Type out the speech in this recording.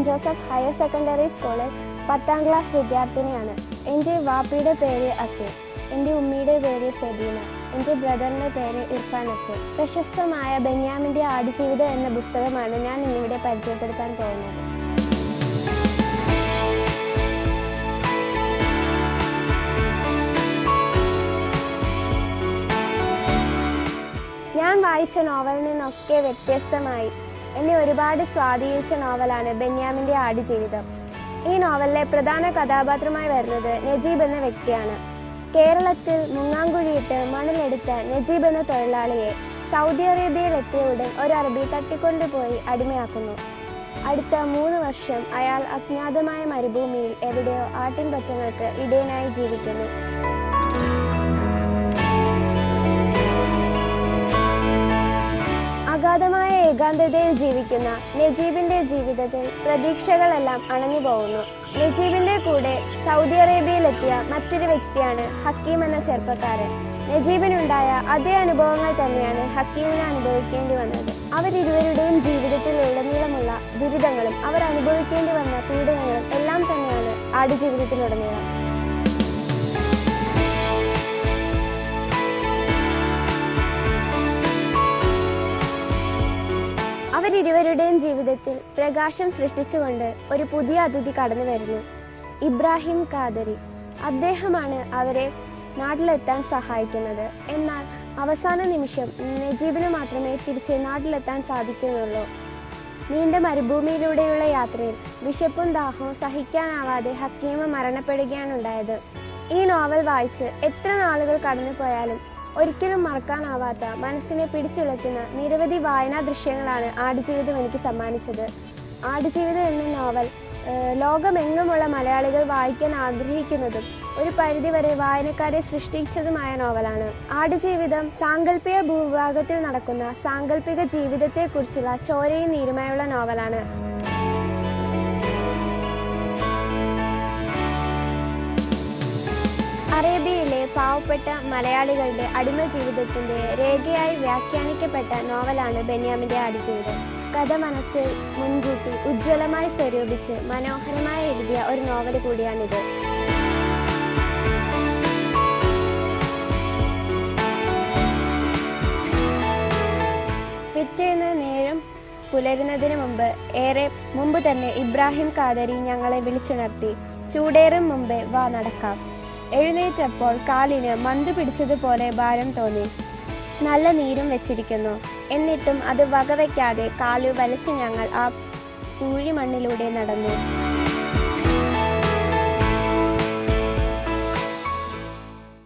Cent Joseph higher secondary സ്കൂളിൽ 10ാം class വിദ്യാർത്ഥിനിയാണ്. എൻ്റെ വാപ്പിയുടെ പേര് അസീർ, എൻ്റെ ഉമ്മയുടെ പേര് സെബീന, എൻ്റെ ബ്രദറിൻ്റെ പേര് ഇർഫാൻ അസീർ. പ്രശസ്തമായ ബെന്യാമിൻ്റെ ആടുജീവിതം എന്ന പുസ്തകമാണ് ഞാൻ ഇന്നിവിടെ പരിചയപ്പെടുത്താൻ പോകുന്നത്. ഞാൻ വായിച്ച നോവലിൽ നിന്നൊക്കെ വ്യത്യസ്തമായി എന്നെ ഒരുപാട് സ്വാധീനിച്ച നോവലാണ് ബെന്യാമിൻ്റെ ആടുജീവിതം. ഈ നോവലിലെ പ്രധാന കഥാപാത്രമായി വരുന്നത് നജീബ് എന്ന വ്യക്തിയാണ്. കേരളത്തിൽ മുങ്ങാങ്കുഴിയിട്ട് മണലെടുത്ത നജീബ് എന്ന തൊഴിലാളിയെ സൗദി അറേബ്യയിൽ എത്തിയ ഉടൻ ഒരു അറബി തട്ടിക്കൊണ്ടുപോയി അടിമയാക്കുന്നു. അടുത്ത 3 വർഷം അയാൾ അജ്ഞാതമായ മരുഭൂമിയിൽ എവിടെയോ ആട്ടിൻപറ്റങ്ങൾക്ക് ഇടയനായി ജീവിക്കുന്നു. അഗാധമായ ഏകാന്തതയിൽ ജീവിക്കുന്ന നജീബിന്റെ ജീവിതത്തിൽ പ്രതീക്ഷകളെല്ലാം അണഞ്ഞു പോകുന്നു. നജീബിന്റെ കൂടെ സൗദി അറേബ്യയിലെത്തിയ മറ്റൊരു വ്യക്തിയാണ് ഹക്കീം എന്ന ചെറുപ്പക്കാരൻ. നജീബിനുണ്ടായ അതേ അനുഭവങ്ങൾ തന്നെയാണ് ഹക്കീമിന് അനുഭവിക്കേണ്ടി വന്നത്. അവരിരുവരുടെയും ജീവിതത്തിൽ ഉടനീളമുള്ള ദുരിതങ്ങളും അവർ അനുഭവിക്കേണ്ടി വന്ന പീഡനങ്ങളും എല്ലാം തന്നെയാണ് ആടുജീവിതത്തിലുടനീളം. അവരിരുവരുടെയും ജീവിതത്തിൽ പ്രകാശം സൃഷ്ടിച്ചുകൊണ്ട് ഒരു പുതിയ അതിഥി കടന്നു വരുന്നു, ഇബ്രാഹിം ഖാദരി. അദ്ദേഹമാണ് അവരെ നാട്ടിലെത്താൻ സഹായിക്കുന്നത്. എന്നാൽ അവസാന നിമിഷം നജീബിന് മാത്രമേ തിരിച്ച് നാട്ടിലെത്താൻ സാധിക്കുന്നുള്ളൂ. നീണ്ട മരുഭൂമിയിലൂടെയുള്ള യാത്രയിൽ വിശപ്പും ദാഹവും സഹിക്കാനാവാതെ ഹക്കീം മരണപ്പെടുകയാണ് ഉണ്ടായത്. ഈ നോവൽ വായിച്ച് എത്ര നാളുകൾ കടന്നു പോയാലും ഒരിക്കലും മറക്കാനാവാത്ത, മനസ്സിനെ പിടിച്ചുലയ്ക്കുന്ന നിരവധി വായനാ ദൃശ്യങ്ങളാണ് ആടുജീവിതം എനിക്ക് സമ്മാനിച്ചത്. ആടുജീവിതം എന്ന നോവൽ ലോകമെങ്ങുമുള്ള മലയാളികൾ വായിക്കാൻ ആഗ്രഹിക്കുന്നതും ഒരു പരിധിവരെ വായനക്കാരെ സൃഷ്ടിച്ചതുമായ നോവലാണ്. ആടുജീവിതം സാങ്കല്പിക ഭൂവിഭാഗത്തിൽ നടക്കുന്ന സാങ്കല്പിക ജീവിതത്തെക്കുറിച്ചുള്ള ചോരയും നീരുമായുള്ള നോവലാണ്. അറേബ്യയിലെ പാവപ്പെട്ട മലയാളികളുടെ അടിമ ജീവിതത്തിന്റെ രേഖയായി വ്യാഖ്യാനിക്കപ്പെട്ട നോവലാണ് ബെന്യാമിൻ്റെ ആടുജീവിതം. കഥ മനസ്സിൽ മുൻകൂട്ടി ഉജ്ജ്വലമായി സ്വരൂപിച്ച് മനോഹരമായി എഴുതിയ ഒരു നോവൽ കൂടിയാണിത്. പിറ്റേന്ന് നേരം പുലരുന്നതിന് മുമ്പ് തന്നെ ഇബ്രാഹിം ഖാദരി ഞങ്ങളെ വിളിച്ചുണർത്തി. ചൂടേറും മുമ്പേ വാ നടക്കാം. എഴുന്നേറ്റപ്പോൾ കാലിന് മന്തു പിടിച്ചതുപോലെ ഭാരം തോന്നി. നല്ല നീരും വെച്ചിരിക്കുന്നു. എന്നിട്ടും അത് വകവയ്ക്കാതെ കാലു വലിച്ച് ഞങ്ങൾ ആ പൂഴിമണ്ണിലൂടെ നടന്നു.